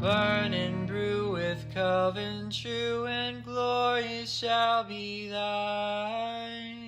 burn and brew with Coven true, and glory shall be thine.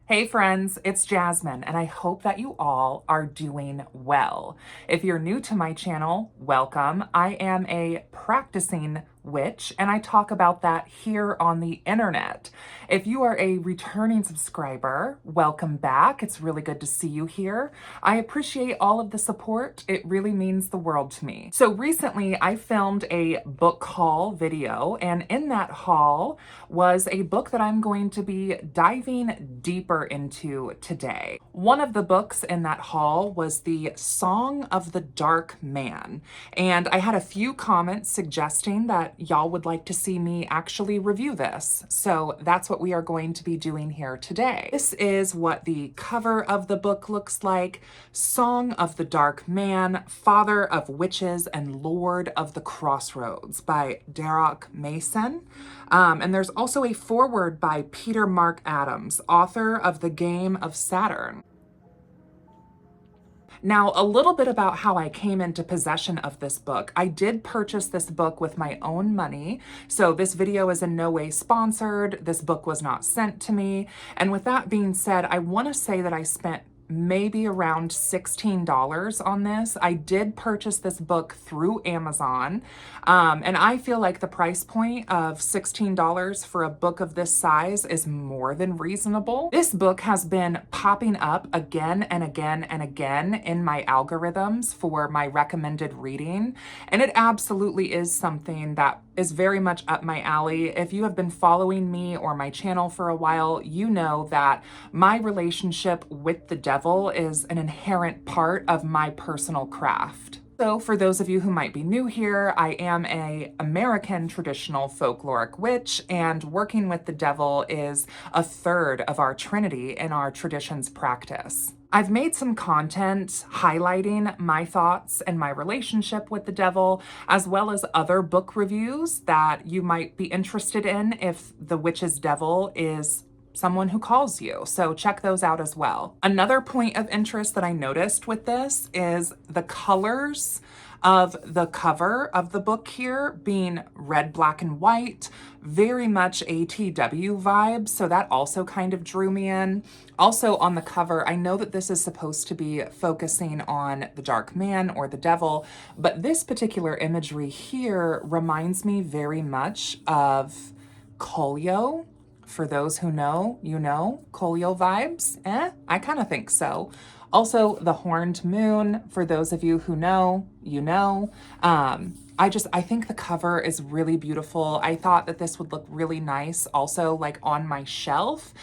Hey friends, it's Jasmine, and I hope that you all are doing well. If you're new to my channel, welcome. I am a practicing witch, and I talk about that here on the internet. If you are a returning subscriber, welcome back. It's really good to see you here. I appreciate all of the support. It really means the world to me. So recently I filmed a book haul video, and in that haul was a book that I'm going to be diving deeper into today. One of the books in that haul was the Song of the Dark Man, and I had a few comments suggesting that y'all would like to see me actually review this. So that's what we are going to be doing here today. This is what the cover of the book looks like. Song of the Dark Man, Father of Witches and Lord of the Crossroads by Darragh Mason. And there's also a foreword by Peter Mark Adams, author of The Game of Saturn. Now, a little bit about how I came into possession of this book. I did purchase this book with my own money, so this video is in no way sponsored. This book was not sent to me. And with that being said, I want to say that I spent maybe around $16 on this. I did purchase this book through Amazon, and I feel like the price point of $16 for a book of this size is more than reasonable. This book has been popping up again and again and again in my algorithms for my recommended reading, and it absolutely is something that is very much up my alley. If you have been following me or my channel for a while, you know that my relationship with the devil is an inherent part of my personal craft. So for those of you who might be new here, I am an American traditional folkloric witch, and working with the devil is a third of our trinity in our traditions practice. I've made some content highlighting my thoughts and my relationship with the devil, as well as other book reviews that you might be interested in if the witch's devil is someone who calls you. So check those out as well. Another point of interest that I noticed with this is the colors of the cover of the book here being red, black, and white, very much ATW vibes. So that also kind of drew me in. Also on the cover, I know that this is supposed to be focusing on the dark man or the devil, but this particular imagery here reminds me very much of Kolyo. For those who know, you know, Kolyo vibes. I kind of think so. Also, the horned moon, for those of you who know, you know. I think the cover is really beautiful. I thought that this would look really nice also like on my shelf,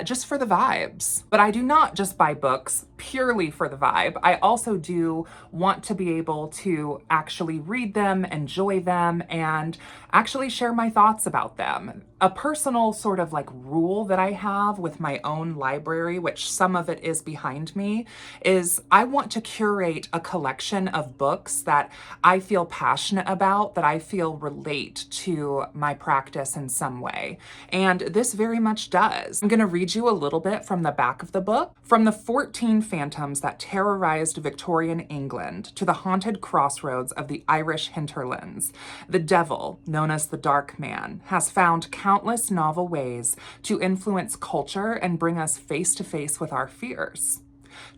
just for the vibes. But I do not just buy books purely for the vibe. I also do want to be able to actually read them, enjoy them, and actually share my thoughts about them. A personal sort of like rule that I have with my own library, which some of it is behind me, is I want to curate a collection of books that I feel passionate about, that I feel relate to my practice in some way. And this very much does. I'm going to read you a little bit from the back of the book. From the 14 phantoms that terrorized Victorian England to the haunted crossroads of the Irish hinterlands, the devil, known as the Dark Man, has found countless novel ways to influence culture and bring us face to face with our fears.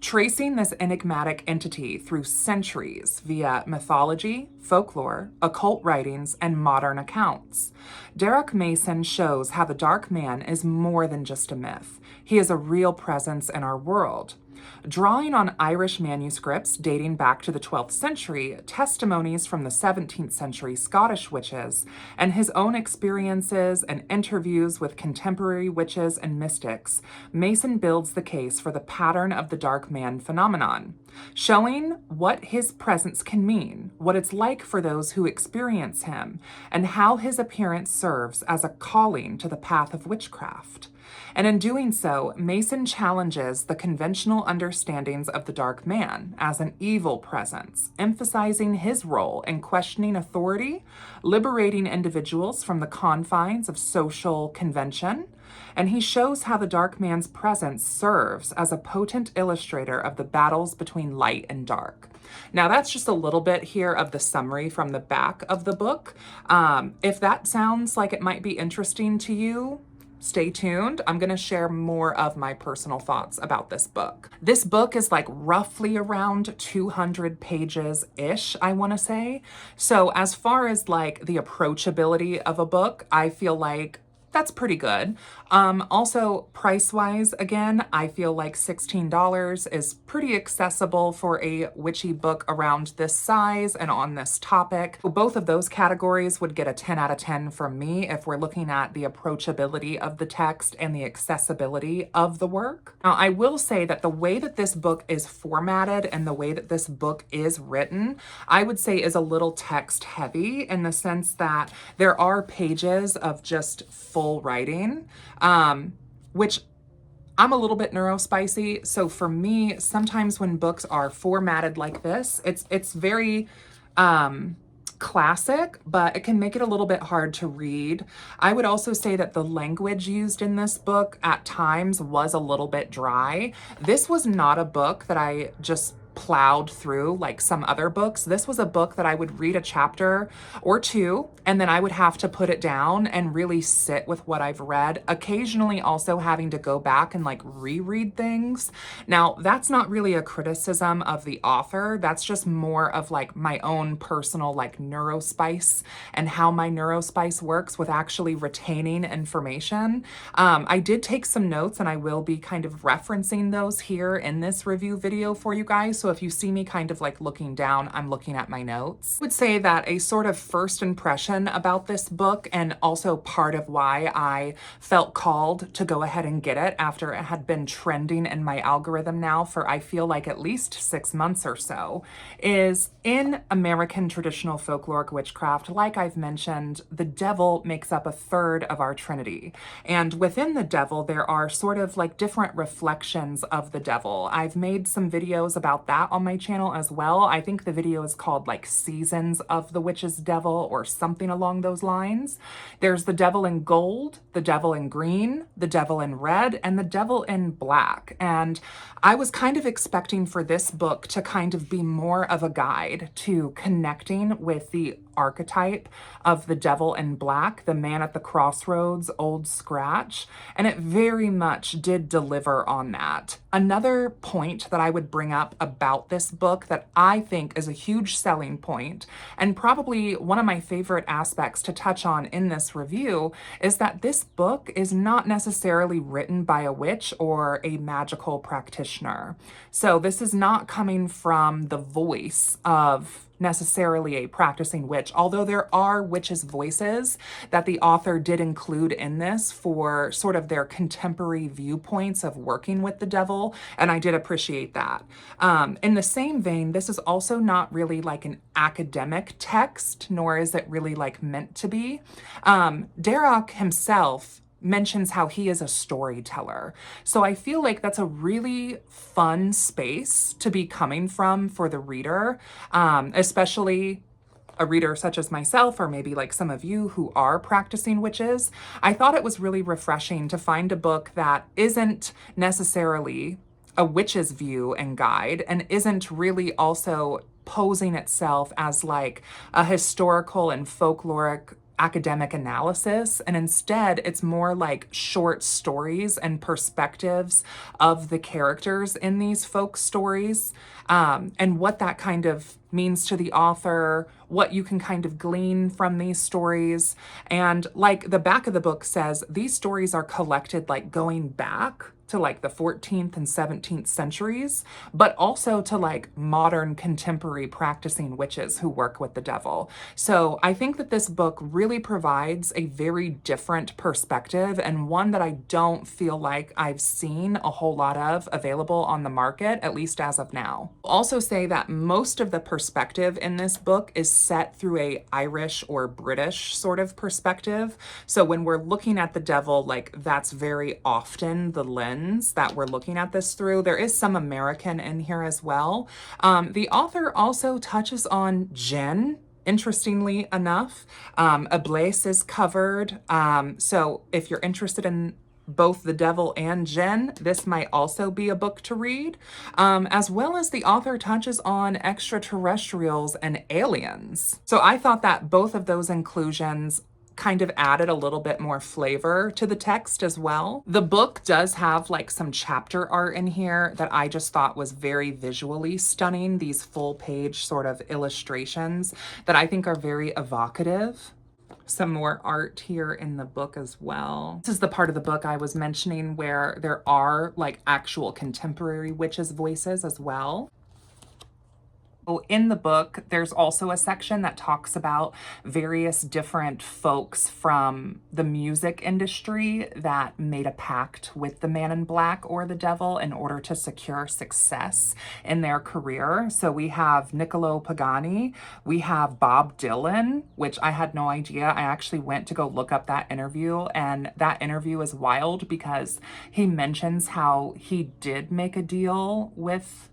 Tracing this enigmatic entity through centuries via mythology, folklore, occult writings, and modern accounts, Darragh Mason shows how the Dark Man is more than just a myth. He is a real presence in our world. Drawing on Irish manuscripts dating back to the 12th century, testimonies from the 17th century Scottish witches, and his own experiences and interviews with contemporary witches and mystics, Mason builds the case for the pattern of the Dark Man phenomenon, showing what his presence can mean, what it's like for those who experience him, and how his appearance serves as a calling to the path of witchcraft. And in doing so, Mason challenges the conventional understandings of the dark man as an evil presence, emphasizing his role in questioning authority, liberating individuals from the confines of social convention, and he shows how the dark man's presence serves as a potent illustrator of the battles between light and dark. Now, that's just a little bit here of the summary from the back of the book. If that sounds like it might be interesting to you, stay tuned. I'm going to share more of my personal thoughts about this book. This book is like roughly around 200 pages-ish, I want to say. So as far as like the approachability of a book, I feel like that's pretty good. Also, price-wise, again, I feel like $16 is pretty accessible for a witchy book around this size and on this topic. Both of those categories would get a 10 out of 10 from me if we're looking at the approachability of the text and the accessibility of the work. Now, I will say that the way that this book is formatted and the way that this book is written, I would say is a little text heavy in the sense that there are pages of just full writing, which I'm a little bit neurospicy. So for me, sometimes when books are formatted like this, it's very classic, but it can make it a little bit hard to read. I would also say that the language used in this book at times was a little bit dry. This was not a book that I just plowed through like some other books. This was a book that I would read a chapter or two, and then I would have to put it down and really sit with what I've read, occasionally also having to go back and like reread things. Now, that's not really a criticism of the author. That's just more of like my own personal like neurospice and how my neurospice works with actually retaining information. I did take some notes and I will be kind of referencing those here in this review video for you guys. So if you see me kind of like looking down, I'm looking at my notes. I would say that a sort of first impression about this book, and also part of why I felt called to go ahead and get it after it had been trending in my algorithm now for I feel like at least 6 months or so, is in American traditional folkloric witchcraft, like I've mentioned, the devil makes up a third of our trinity. And within the devil, there are sort of like different reflections of the devil. I've made some videos about that on my channel as well. I think the video is called like Seasons of the Witch's Devil or something along those lines. There's the devil in gold, the devil in green, the devil in red, and the devil in black. And I was kind of expecting for this book to kind of be more of a guide to connecting with the archetype of the devil in black, the man at the crossroads, Old Scratch, and it very much did deliver on that. Another point that I would bring up about this book that I think is a huge selling point, and probably one of my favorite aspects to touch on in this review, is that this book is not necessarily written by a witch or a magical practitioner. So this is not coming from the voice of necessarily a practicing witch, although there are witches' voices that the author did include in this for sort of their contemporary viewpoints of working with the devil, and I did appreciate that. In the same vein, this is also not really like an academic text, nor is it really like meant to be. Darragh himself mentions how he is a storyteller. So I feel like that's a really fun space to be coming from for the reader, especially a reader such as myself, or maybe like some of you who are practicing witches. I thought it was really refreshing to find a book that isn't necessarily a witch's view and guide, and isn't really also posing itself as like a historical and folkloric academic analysis, and instead it's more like short stories and perspectives of the characters in these folk stories, and what that kind of means to the author, what you can kind of glean from these stories. And like the back of the book says, these stories are collected like going back to like the 14th and 17th centuries, but also to like modern contemporary practicing witches who work with the devil. So I think that this book really provides a very different perspective, and one that I don't feel like I've seen a whole lot of available on the market, at least as of now. I'll also say that most of the perspective in this book is set through a Irish or British sort of perspective. So when we're looking at the devil, like that's very often the lens that we're looking at this through. There is some American in here as well. The author also touches on jinn. Interestingly enough, Iblis is covered. So if you're interested in both the devil and jinn, this might also be a book to read. As well as the author touches on extraterrestrials and aliens. So I thought that both of those inclusions kind of added a little bit more flavor to the text as well. The book does have like some chapter art in here that I just thought was very visually stunning. These full page sort of illustrations that I think are very evocative. Some more art here in the book as well. This is the part of the book I was mentioning where there are like actual contemporary witches' voices as well. In the book, there's also a section that talks about various different folks from the music industry that made a pact with the man in black or the devil in order to secure success in their career. So we have Niccolo Pagani, we have Bob Dylan, which I had no idea. I actually went to go look up that interview, and that interview is wild because he mentions how he did make a deal with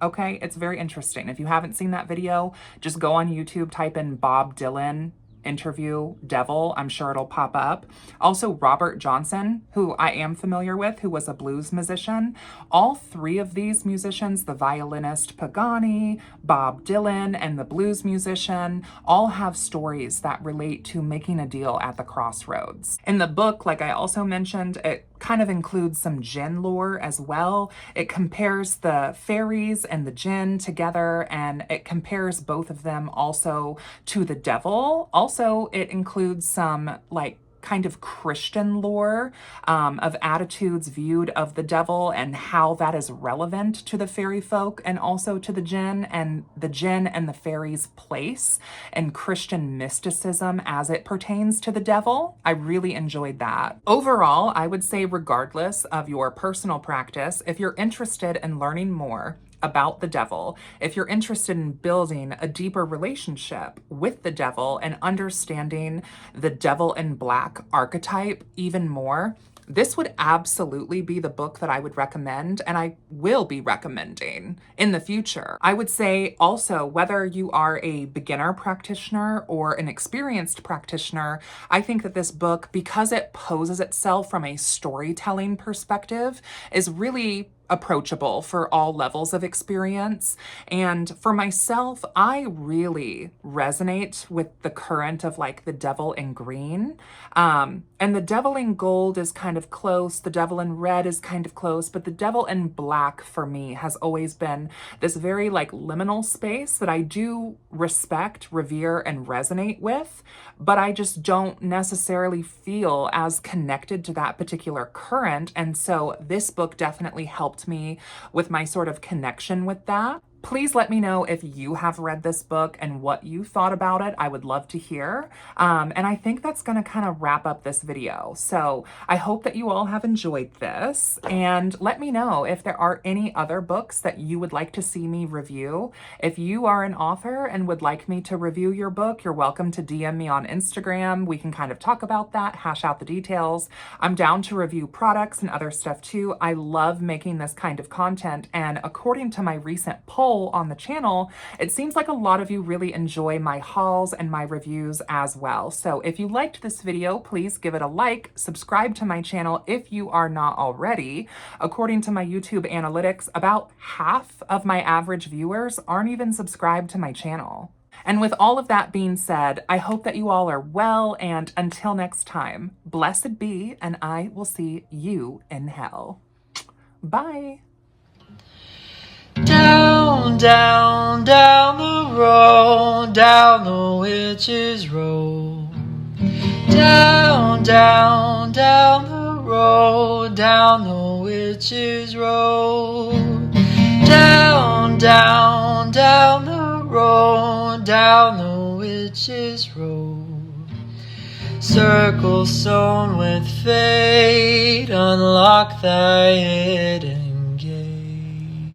okay, it's very interesting. If you haven't seen that video, just go on YouTube, type in Bob Dylan interview devil. I'm sure it'll pop up. Also, Robert Johnson, who I am familiar with, who was a blues musician. All three of these musicians, the violinist Pagani, Bob Dylan, and the blues musician, all have stories that relate to making a deal at the Crossroads. In the book, like I also mentioned, it kind of includes some jinn lore as well. It compares the fairies and the jinn together, and it compares both of them also to the devil. Also, it includes some like kind of Christian lore of attitudes viewed of the devil and how that is relevant to the fairy folk and also to the jinn and the fairies' place and Christian mysticism as it pertains to the devil. I really enjoyed that. Overall, I would say regardless of your personal practice, if you're interested in learning more about the devil, if you're interested in building a deeper relationship with the devil and understanding the devil in black archetype even more, this would absolutely be the book that I would recommend, and I will be recommending in the future. I would say also, whether you are a beginner practitioner or an experienced practitioner, I think that this book, because it poses itself from a storytelling perspective, is really approachable for all levels of experience. And for myself, I really resonate with the current of like the devil in green. And the devil in gold is kind of close. The devil in red is kind of close, but the devil in black for me has always been this very like liminal space that I do respect, revere, and resonate with, but I just don't necessarily feel as connected to that particular current. And so this book definitely helped me with my sort of connection with that. Please let me know if you have read this book and what you thought about it. I would love to hear. And I think that's going to kind of wrap up this video. So I hope that you all have enjoyed this, and let me know if there are any other books that you would like to see me review. If you are an author and would like me to review your book, you're welcome to DM me on Instagram. We can kind of talk about that, hash out the details. I'm down to review products and other stuff too. I love making this kind of content, and according to my recent poll on the channel, it seems like a lot of you really enjoy my hauls and my reviews as well. So if you liked this video, please give it a like, subscribe to my channel if you are not already. According to my YouTube analytics, about half of my average viewers aren't even subscribed to my channel. And with all of that being said, I hope that you all are well, and until next time, blessed be, and I will see you in hell. Bye. Down, down, down the road, down the witch's road. Down, down, down the road, down the witch's road. Down, down, down the road, down the witch's road. Circle sewn with fate, unlock thy hidden